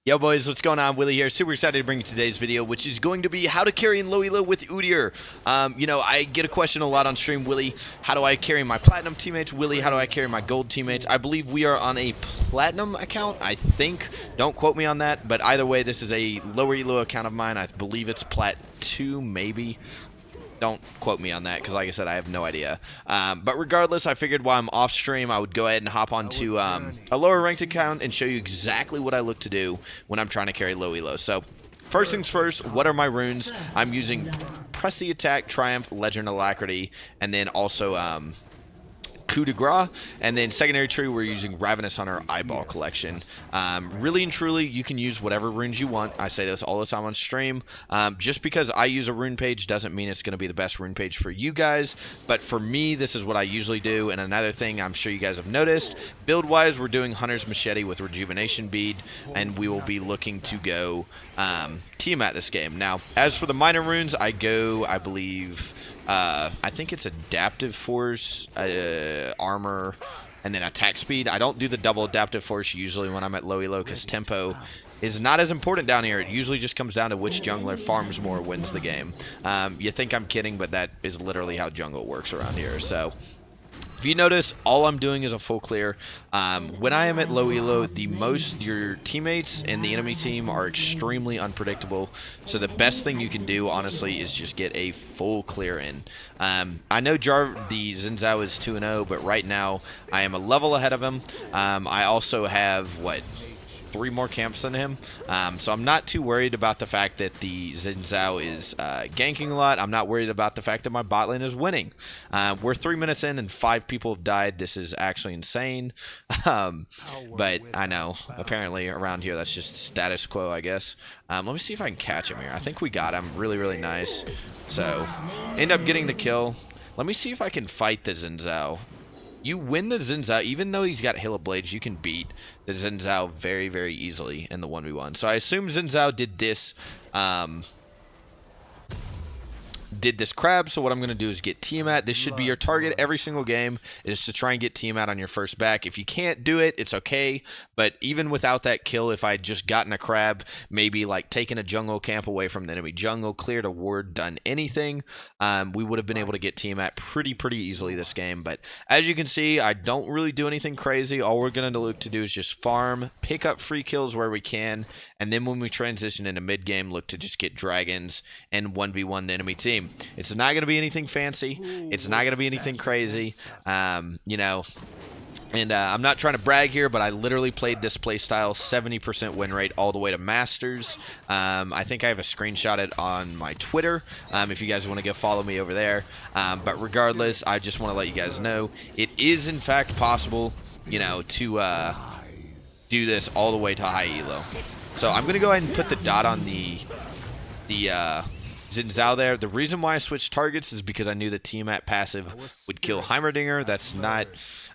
Yo boys, what's going on? Willie here. Super excited to bring you today's video, which is going to be how to carry in low elo with UDYR. I get a question a lot on stream, Willie, how do I carry my platinum teammates? Willie, how do I carry my gold teammates? I believe we are on a platinum account, I think. Don't quote me on that, but either way, this is a lower elo account of mine. I believe it's plat 2, maybe. Don't quote me on that because, like I said, I have no idea. But regardless, I figured while I'm off stream, I would go ahead and hop onto a lower ranked account and show you exactly what I look to do when I'm trying to carry low elo. So, first things first, what are my runes? I'm using Press the Attack, Triumph, Legend Alacrity, and then also Coup de Grace, and then secondary tree we're using Ravenous Hunter Eyeball Collection. Really and truly, you can use whatever runes you want. I say this all the time on stream. Just because I use a rune page doesn't mean it's going to be the best rune page for you guys, but for me, this is what I usually do. And another thing I'm sure you guys have noticed, build-wise, we're doing Hunter's Machete with Rejuvenation Bead, and we will be looking to go Tiamat this game. Now, as for the minor runes, I go, I believe, I think it's Adaptive Force, Armor, and then Attack Speed. I don't do the double Adaptive Force usually when I'm at low elo because tempo is not as important down here. It usually just comes down to which jungler farms more wins the game. You think I'm kidding, but that is literally how jungle works around here. So if you notice, all I'm doing is a full clear. When I am at low elo, your teammates and the enemy team are extremely unpredictable. So the best thing you can do, honestly, is just get a full clear in. I know the Xin Zhao is 2-0, but right now I am a level ahead of him. I also have, 3 more camps than him, so I'm not too worried about the fact that the Xin Zhao is ganking a lot. I'm not worried about the fact that my bot lane is winning. We're 3 minutes in and 5 people have died. This is actually insane, but I know apparently around here that's just status quo, I guess. Let me see if I can catch him here. I think we got him. Really nice. So end up getting the kill. Let me see if I can fight the Xin Zhao. You win the Xin Zhao, even though he's got Hail of Blades, you can beat the Xin Zhao very easily in the 1v1. So I assume Xin Zhao did this crab, so what I'm going to do is get Tiamat. This should be your target every single game, is to try and get Tiamat on your first back. If you can't do it, it's okay, but even without that kill, if I had just gotten a crab, maybe like taken a jungle camp away from the enemy jungle, cleared a ward, done anything, we would have been able to get Tiamat pretty easily this game. But as you can see, I don't really do anything crazy. All we're going to look to do is just farm, pick up free kills where we can, and then when we transition into mid-game, look to just get dragons and 1v1 the enemy team. It's not going to be anything fancy. It's not going to be anything crazy. And I'm not trying to brag here, but I literally played this playstyle 70% win rate all the way to Masters. I think I have a screenshot it on my Twitter if you guys want to go follow me over there. But regardless, I just want to let you guys know it is in fact possible, to do this all the way to high elo. So I'm going to go ahead and put the dot on the Xin Zhao there. The reason why I switched targets is because I knew the Tiamat passive would kill Heimerdinger. That's not,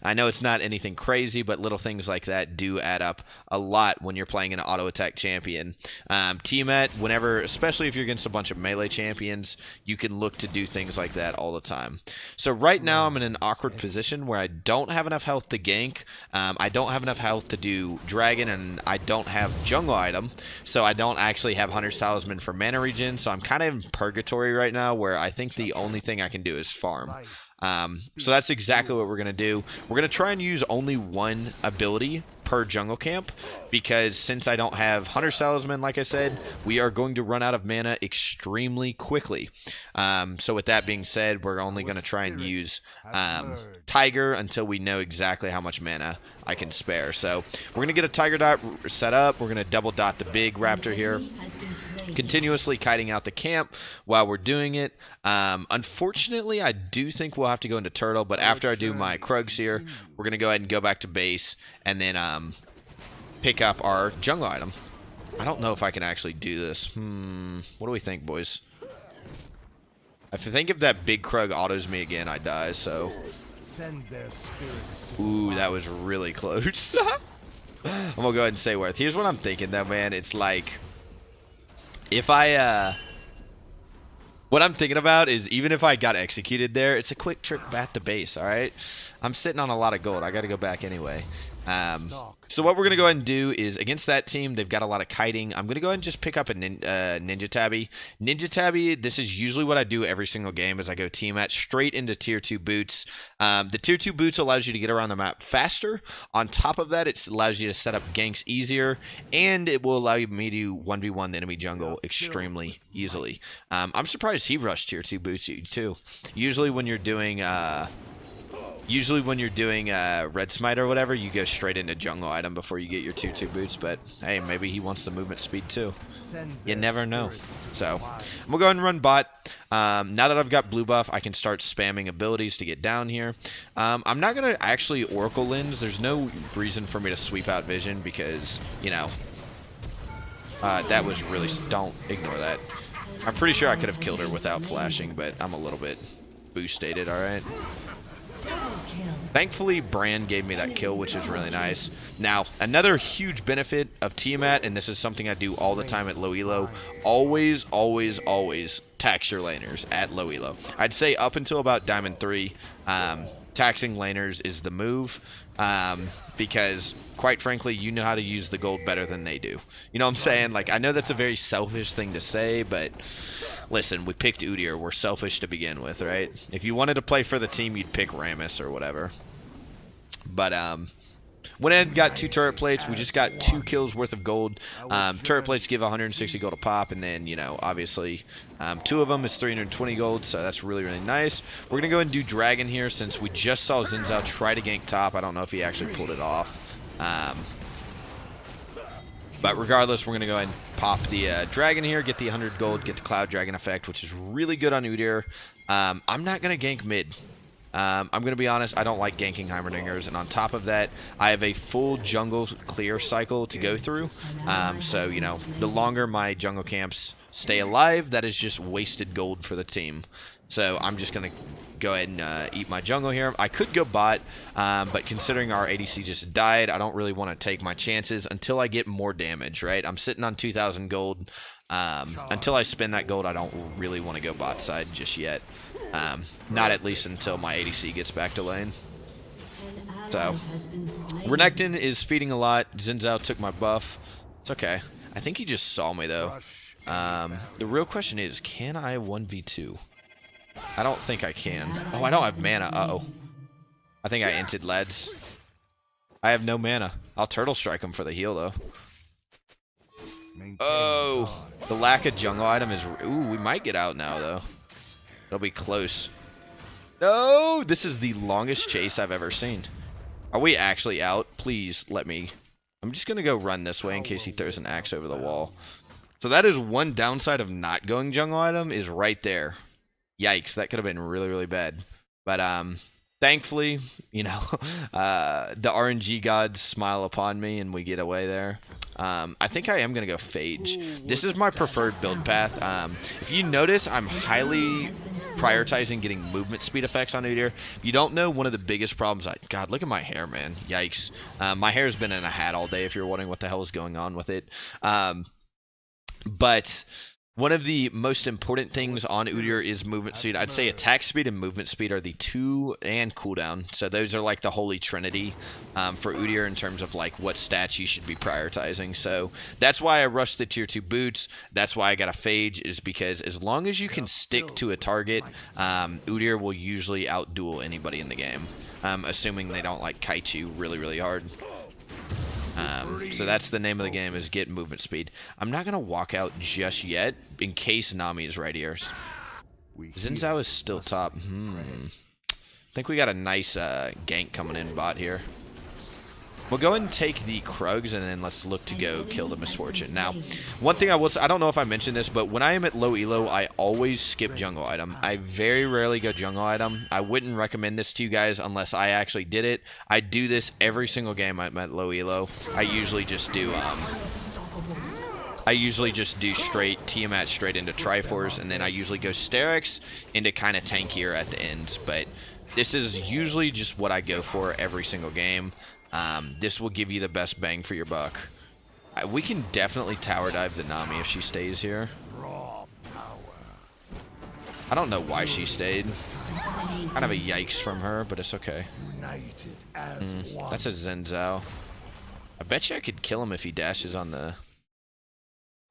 I know it's not anything crazy, but little things like that do add up a lot when you're playing an auto attack champion. Tiamat, whenever, especially if you're against a bunch of melee champions, you can look to do things like that all the time. So right now I'm in an awkward position where I don't have enough health to gank. I don't have enough health to do dragon, and I don't have jungle item, so I don't actually have Hunter's Talisman for mana regen. So I'm kind of in purgatory right now where I think the only thing I can do is farm. So that's exactly what we're going to do. We're going to try and use only one ability per jungle camp, because since I don't have Hunter's Talisman, like I said, we are going to run out of mana extremely quickly. So with that being said, we're only going to try and use Tiger until we know exactly how much mana I can spare. So we're going to get a Tiger dot set up. We're going to double dot the big raptor here, continuously kiting out the camp while we're doing it. Unfortunately, I do think we'll have to go into turtle, but after I do my Krugs here, we're going to go ahead and go back to base and then pick up our jungle item. I don't know if I can actually do this. What do we think, boys? I think if that big Krug autos me again, I die, so. Ooh, that was really close. I'm gonna go ahead and say worth. Here's what I'm thinking though, man. It's like, if I, what I'm thinking about is, even if I got executed there, it's a quick trip back to base, alright? I'm sitting on a lot of gold. I gotta go back anyway. So what we're going to go ahead and do is, against that team, they've got a lot of kiting. I'm going to go ahead and just pick up a Ninja Tabby. Ninja Tabby, this is usually what I do every single game as I go team match straight into tier 2 boots. The tier 2 boots allows you to get around the map faster. On top of that, it allows you to set up ganks easier, and it will allow me to 1v1 the enemy jungle extremely easily. I'm surprised he rushed tier 2 boots too. Usually when you're doing... Red Smite or whatever, you go straight into jungle item before you get your 2-2 boots, but hey, maybe he wants the movement speed too. You never know. So, I'm going to go ahead and run bot. Now that I've got blue buff, I can start spamming abilities to get down here. I'm not going to actually Oracle Lens. There's no reason for me to sweep out vision because, you know, that was really... Don't ignore that. I'm pretty sure I could have killed her without flashing, but I'm a little bit boosted, alright? Thankfully, Brand gave me that kill, which is really nice. Now, another huge benefit of Tiamat, and this is something I do all the time at low elo, always, always, always tax your laners at low elo. I'd say up until about Diamond 3, taxing laners is the move, because, quite frankly, you know how to use the gold better than they do. You know what I'm saying? Like, I know that's a very selfish thing to say, but... Listen, we picked UDYR. We're selfish to begin with, right? If you wanted to play for the team, you'd pick Rammus or whatever. But, went ahead and got 2 turret plates. We just got 2 kills worth of gold. Turret plates give 160 gold a pop, and then, you know, obviously, 2 of them is 320 gold, so that's really, really nice. We're going to go ahead and do Dragon here since we just saw Xin Zhao try to gank top. I don't know if he actually pulled it off. But regardless, we're going to go ahead and pop the Dragon here, get the 100 gold, get the Cloud Dragon effect, which is really good on UDYR. I'm not going to gank mid. I'm going to be honest, I don't like ganking Heimerdingers, and on top of that, I have a full jungle clear cycle to go through. So, you know, the longer my jungle camps stay alive, that is just wasted gold for the team. So I'm just going to go ahead and eat my jungle here. I could go bot, but considering our ADC just died, I don't really want to take my chances until I get more damage, right? I'm sitting on 2,000 gold. Until I spend that gold, I don't really want to go bot side just yet. Not at least until my ADC gets back to lane. So, Renekton is feeding a lot. Xin Zhao took my buff. It's okay. I think he just saw me, though. The real question is, can I 1v2? I don't think I can. Oh, I don't have mana. Uh-oh. I think I inted, lads. I have no mana. I'll Turtle Strike him for the heal, though. Oh, the lack of jungle item is... Ooh, we might get out now, though. It'll be close. No! This is the longest chase I've ever seen. Are we actually out? Please let me... I'm just going to go run this way in case he throws an axe over the wall. So that is one downside of not going jungle item is right there. Yikes, that could have been really, really bad. But, thankfully, you know, the RNG gods smile upon me and we get away there. I think I am going to go Phage. This is my preferred build path. If you notice, I'm highly prioritizing getting movement speed effects on UDYR. If you don't know, one of the biggest problems... God, look at my hair, man. Yikes. My hair's been in a hat all day if you're wondering what the hell is going on with it. But... One of the most important things on UDYR is movement speed. I'd say attack speed and movement speed are the 2, and cooldown. So those are like the holy trinity for UDYR in terms of like what stats you should be prioritizing. So that's why I rushed the tier 2 boots. That's why I got a Phage, is because as long as you can stick to a target, UDYR will usually outduel anybody in the game, assuming they don't like kite you really, really hard. So that's the name of the game, is get movement speed. I'm not going to walk out just yet, in case Nami is right here. Xin Zhao is still top. I think we got a nice gank coming in bot here. We'll go ahead and take the Krugs, and then let's look to go kill the Misfortune. Now, one thing I will say, I don't know if I mentioned this, but when I am at low elo, I always skip jungle item. I very rarely go jungle item. I wouldn't recommend this to you guys unless I actually did it. I do this every single game I'm at low elo. I usually just do straight Tiamat straight into Triforce, and then I usually go Sterak's into kind of tankier at the end. But this is usually just what I go for every single game. This will give you the best bang for your buck. We can definitely tower dive the Nami if she stays here. I don't know why she stayed. Kind of a yikes from her, but it's okay. That's a Zen Zhao. I bet you I could kill him if he dashes on the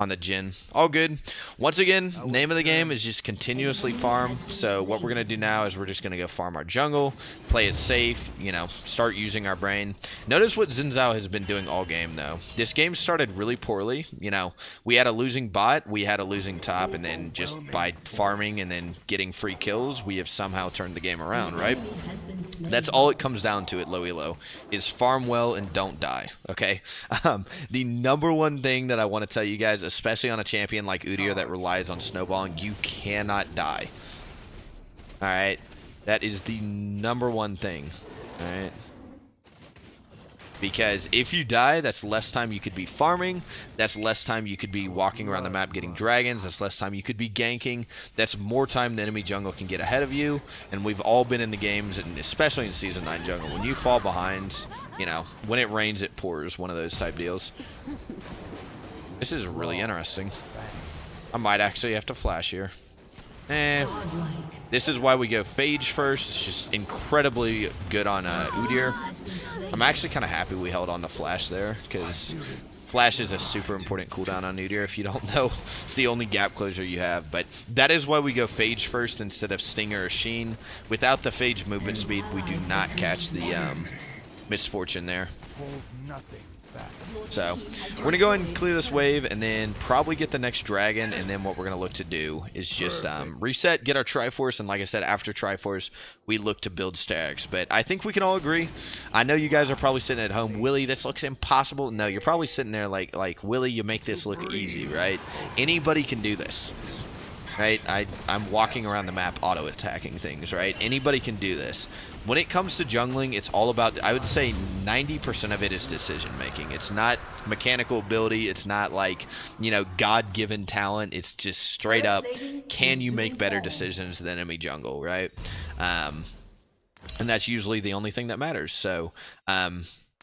Jhin. All good. Once again, name of the game is just continuously farm. So what we're going to do now is we're just going to go farm our jungle, play it safe, you know, start using our brain. Notice what Xin Zhao has been doing all game, though. This game started really poorly. You know, we had a losing bot, we had a losing top, and then just by farming and then getting free kills, we have somehow turned the game around, right? That's all it comes down to at low elo, is farm well and don't die, okay? The number one thing that I want to tell you guys, especially on a champion like UDYR that relies on snowballing, you cannot die. Alright? That is the number one thing. Alright? Because if you die, that's less time you could be farming, that's less time you could be walking around the map getting dragons, that's less time you could be ganking, that's more time the enemy jungle can get ahead of you, and we've all been in the games, and especially in Season 9 jungle, when you fall behind, you know, when it rains it pours, one of those type deals. This is really interesting. I might actually have to flash here. This is why we go Phage first. It's just incredibly good on UDYR. I'm actually kind of happy we held on to Flash there, because Flash is a super important cooldown on UDYR. If you don't know, it's the only gap closure you have. But that is why we go Phage first instead of Stinger or Sheen. Without the Phage movement speed, we do not catch the misfortune there. So we're going to go ahead and clear this wave and then probably get the next dragon, and then what we're going to look to do is just reset, get our Triforce, and like I said, after Triforce, we look to build stacks. But I think we can all agree. I know you guys are probably sitting at home, Willie, this looks impossible. No, you're probably sitting there like Willie, you make this look easy, right? Anybody can do this. Right? I'm walking around the map auto-attacking things, right? Anybody can do this. When it comes to jungling, it's all about, I would say 90% of it is decision-making. It's not mechanical ability. It's not like, you know, God-given talent. It's just straight up, can you make better decisions than enemy jungle, right? And that's usually the only thing that matters. So,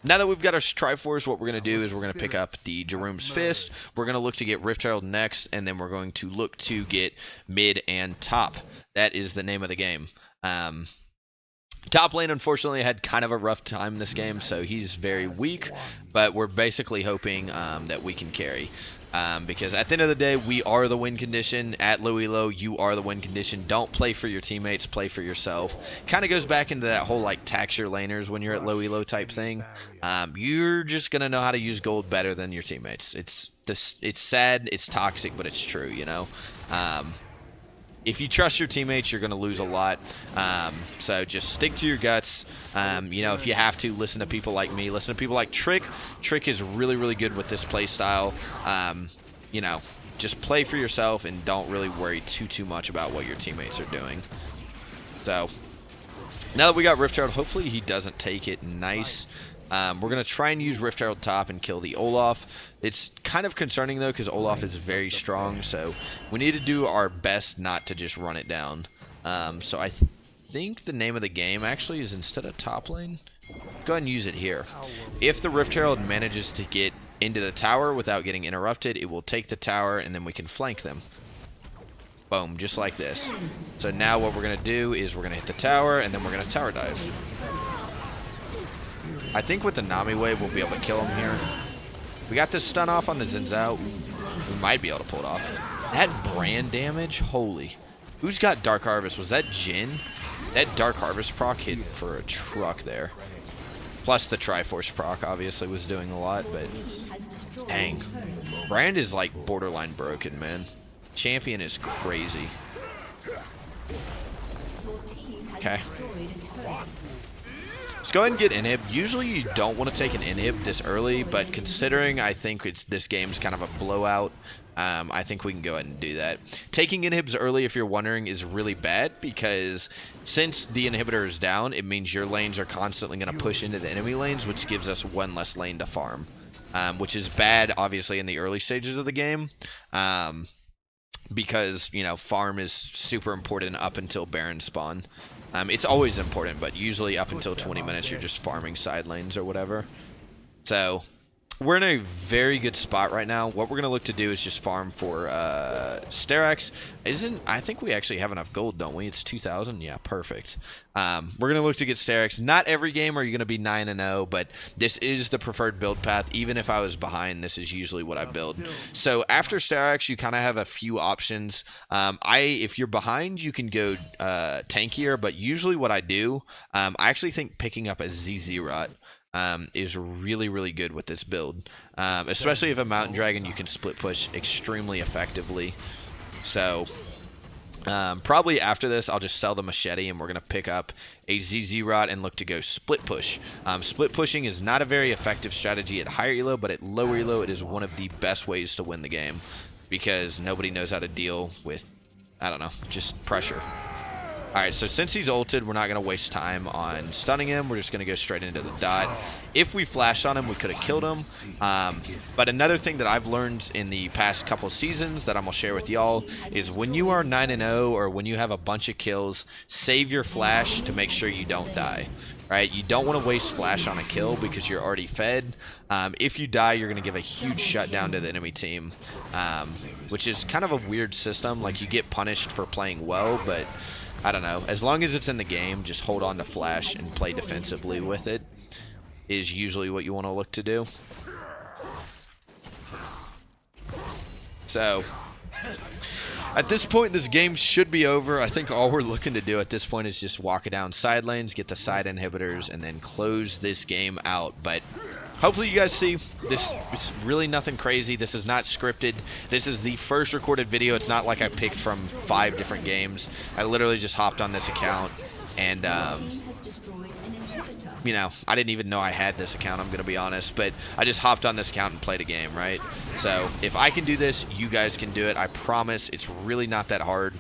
now that we've got our Triforce, what we're going to do is we're going to pick up the Jerome's Fist. We're going to look to get Rift Herald next, and then we're going to look to get mid and top. That is the name of the game. Top lane, unfortunately, had kind of a rough time this game, so he's very weak, but we're basically hoping that we can carry. Because at the end of the day, we are the win condition. At low elo, you are the win condition. Don't play for your teammates, play for yourself. Kind of goes back into that whole like tax your laners when you're at low elo type thing. You're just gonna know how to use gold better than your teammates. It's sad, it's toxic, but it's true, you know. If you trust your teammates, you're going to lose a lot. So just stick to your guts. You know, if you have to, listen to people like me. Listen to people like Trick. Trick is really, really good with this play style. You know, just play for yourself and don't really worry too much about what your teammates are doing. So now that we got Rift Herald, hopefully he doesn't take it. Nice. We're going to try and use Rift Herald top and kill the Olaf. It's kind of concerning, though, because Olaf is very strong, so we need to do our best not to just run it down. So I think the name of the game, actually, is instead of top lane, go ahead and use it here. If the Rift Herald manages to get into the tower without getting interrupted, it will take the tower, and then we can flank them. Boom, just like this. So now what we're going to do is we're going to hit the tower, and then we're going to tower dive. I think with the Nami wave, we'll be able to kill him here. We got this stun off on the Xin Zhao. We might be able to pull it off. That brand damage, holy. Who's got Dark Harvest? Was that Jhin? That Dark Harvest proc hit for a truck there. Plus the Triforce proc obviously was doing a lot, but dang. Brand is like borderline broken, man. Champion is crazy. Okay. Let's go ahead and get inhib. Usually you don't want to take an inhib this early, but considering I think this game's kind of a blowout, I think we can go ahead and do that. Taking inhibs early, if you're wondering, is really bad because since the inhibitor is down, it means your lanes are constantly going to push into the enemy lanes, which gives us one less lane to farm, which is bad, obviously, in the early stages of the game. Because, you know, farm is super important up until Baron spawn. It's always important, but usually up until 20 minutes you're just farming side lanes or whatever. So, we're in a very good spot right now. What we're going to look to do is just farm for Sterak's. I think we actually have enough gold, don't we? It's 2,000. Yeah, perfect. We're going to look to get Sterak's. Not every game are you going to be 9-0, but this is the preferred build path. Even if I was behind, this is usually what I build. So after Sterak's, you kind of have a few options. If you're behind, you can go tankier, but usually what I do, I actually think picking up a ZZ Rot is really, really good with this build. Especially if a Mountain Dragon, you can split push extremely effectively. So probably after this, I'll just sell the machete and we're going to pick up a ZZ Rod and look to go split push. Split pushing is not a very effective strategy at higher elo, but at lower elo, it is one of the best ways to win the game because nobody knows how to deal with, I don't know, just pressure. Alright, so since he's ulted, we're not going to waste time on stunning him. We're just going to go straight into the dot. If we flashed on him, we could have killed him. But another thing that I've learned in the past couple seasons that I'm going to share with y'all is when you are 9-0 or when you have a bunch of kills, save your flash to make sure you don't die. Right? You don't want to waste flash on a kill because you're already fed. If you die, you're going to give a huge shutdown to the enemy team, which is kind of a weird system. Like, you get punished for playing well, but I don't know. As long as it's in the game, just hold on to flash and play defensively with it is usually what you want to look to do. So at this point, this game should be over. I think all we're looking to do at this point is just walk it down side lanes, get the side inhibitors, and then close this game out. But hopefully you guys see this is really nothing crazy. This is not scripted. This is the first recorded video. It's not like I picked from 5 different games. I literally just hopped on this account and you know, I didn't even know I had this account, I'm going to be honest, but I just hopped on this account and played a game, right? So if I can do this, you guys can do it. I promise it's really not that hard.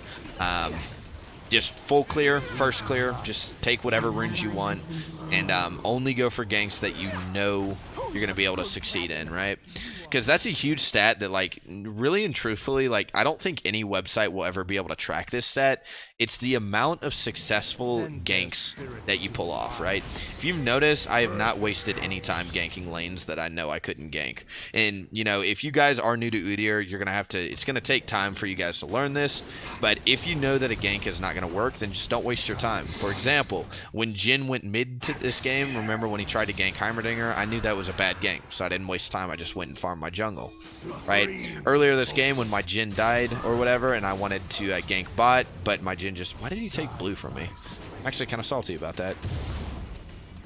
Just full clear, first clear, just take whatever runes you want, and only go for ganks that you know you're going to be able to succeed in, right? Because that's a huge stat that, like, really and truthfully, like, I don't think any website will ever be able to track this stat. It's the amount of successful ganks that you pull off, right? If you've noticed, I have not wasted any time ganking lanes that I know I couldn't gank. And, you know, if you guys are new to UDYR, you're going to have to, it's going to take time for you guys to learn this. But if you know that a gank is not going to work, then just don't waste your time. For example, when Jin went mid to this game, remember when he tried to gank Heimerdinger? I knew that was a bad gank, so I didn't waste time. I just went and farmed my jungle, right? Earlier this game when my Jin died or whatever and I wanted to gank bot, but my Jin just, why did he take blue from me? I'm actually kind of salty about that.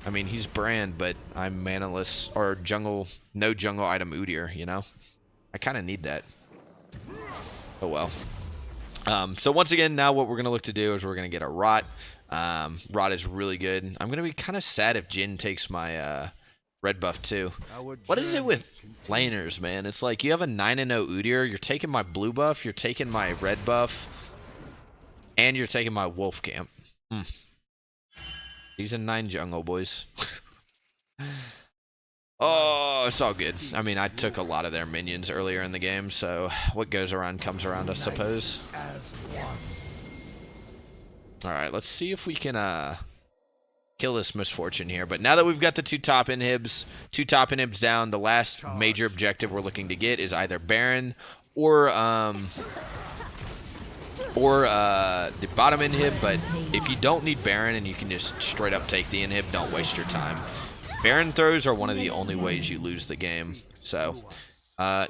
I mean, he's Brand, but I'm manaless, or jungle, no jungle item UDYR, you know? I kind of need that. Oh well. So once again, now what we're going to look to do is we're going to get a Rot. Rot is really good. I'm going to be kind of sad if Jin takes my red buff too. What is it with laners, man? It's like you have a 9-0 UDYR, you're taking my blue buff, you're taking my red buff, and you're taking my wolf camp. He's in 9 jungle, boys. Oh, it's all good. I mean, I took a lot of their minions earlier in the game, so what goes around comes around, I suppose. Alright, let's see if we can kill this misfortune here. But now that we've got the two top inhibs down, the last major objective we're looking to get is either Baron or the bottom inhib. But if you don't need Baron and you can just straight up take the inhib, don't waste your time. Baron throws are one of the only ways you lose the game. So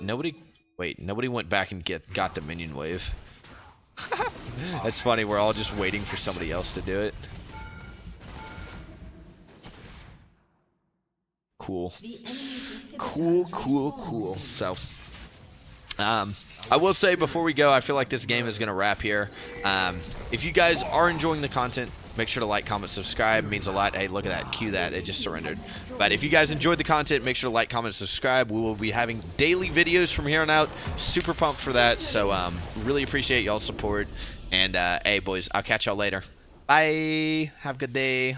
nobody went back and got the minion wave. That's funny, we're all just waiting for somebody else to do it. Cool. Cool. So, I will say before we go, I feel like this game is going to wrap here. If you guys are enjoying the content, make sure to like, comment, subscribe. It means a lot. Hey, look at that. Cue that. It just surrendered. But if you guys enjoyed the content, make sure to like, comment, subscribe. We will be having daily videos from here on out. Super pumped for that. So, really appreciate y'all's support. And, hey, boys, I'll catch y'all later. Bye. Have a good day.